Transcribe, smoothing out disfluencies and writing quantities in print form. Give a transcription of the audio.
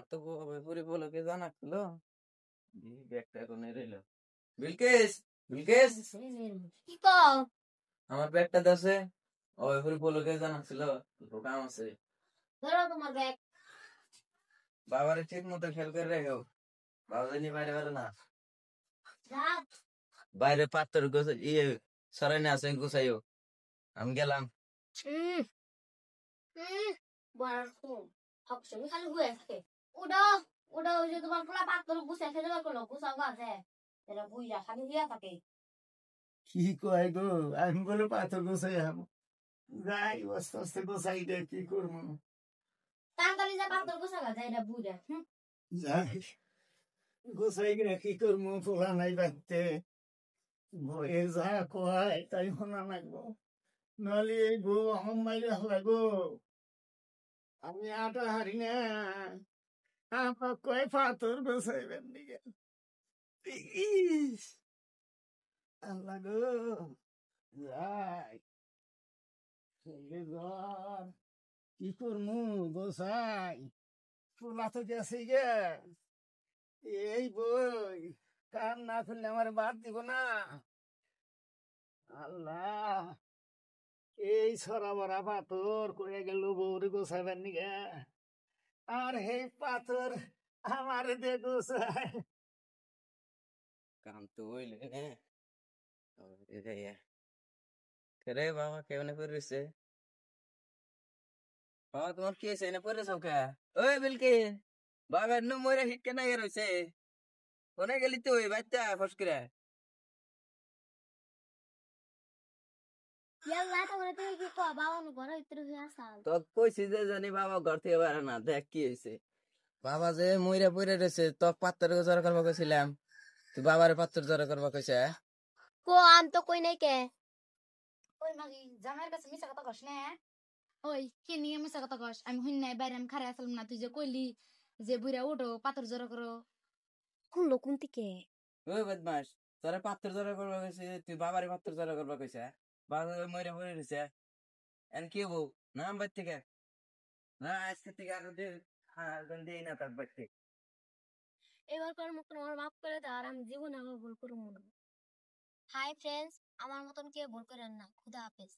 আমার তো পুরি বলোকে জানা ছিল ব্যাগটা এখন রইল বিলকেশ বিলকেশ কি কও আমার ব্যাগটা দাসে ওই পুরি বলোকে জানা ছিল কাম আছে ধরো তোমার ব্যাগ বাবারে ঠিক মতো খেয়াল করে রেখো বাবা জানি বাইরে বাইরে না যাও বাইরে পাত্র গোছাই ইয়ে সরাই না আছে গোছাইও আমি গেলাম হুম বড় খুব সবসময় খালি ঘুরে থাকে উডো উডো ওই যে তোমার পোলা পাতল গুছাই খেতে পারলো গুছাও আছে এটা বুইরা খালি ঘুরে থাকে কি কয় গো আমি বলে পাথর গোছাই যাই আস্তে আস্তে গোছাই দে কি করবো তাড়াতাড়ি যা পাতল গুছা যায় এটা বুইরা যাই গোছাই গিয়ে কি করবো পোলা নাই বাড়তে ভয়ে যা কয় তাই শোনা লাগবো নলি গো মাইরে হলা গো আমি আটা হারি না আমার কয় পাথর গোছাইবেন দিকে আল্লাহ গো যাই জ্বর কি করমু গোসাই ফুলা তো গেছে গে এই বই কান না খুললে আমার বাদ দিব না আল্লাহ এই ছড়া বড়া পাথর করে গেল বৌরে গোসাইবার নিগে আর এই পাথর আমার দে গোসাই কাম তো হইলে রে বাবা কেমন পড়েছে বাবা তোমার কি হয়েছে এনে পড়ে সবকা ওই বিলকে বাবা এন্ন মরে হিট কেনা রয়েছে কোনে গেলি তুই বাচ্চা ফস করে ইয়াল্লা তোমরা তুমি কি কও বাবা নো ঘরের ভিতরে হয়ে আসাল তো কইছি যে জানি বাবা ঘর থেকে বেড়া না দেখ কি হয়েছে বাবা যে মইরা পড়ে রয়েছে তো পাত্তর জড়া করবা কইছিলাম তুই বাবার পাত্তর জড়া করবা কইছে কো আম তো কই নাই কে ওই মাগি জামাইয়ের কাছে মিছা কথা কস না ওই কি নিয়ে মিশা কথা কস আমি হইন নাই বাইরে আমি খারাই আসলাম না তুই যে কইলি যে বুইরা উঠো পাথর জড়ো করো কোন লোক কোন থেকে ওই বদমাস তোরা পাত্তর জড়া করবা কইছে তুই বাবারে পাত্তর জড়া করবা কইছে বাবা মইরা পড়ে রয়েছে এন কি বউ নাম বাদ থেকে না আজকে থেকে আর দেই না তার বাদ থেকে এবার কার মতন আমার মাফ করে দাও আর আমি জীবনে আবার ভুল করব না হাই ফ্রেন্ডস আমার মতন কেউ ভুল করেন না খুদা হাফেজ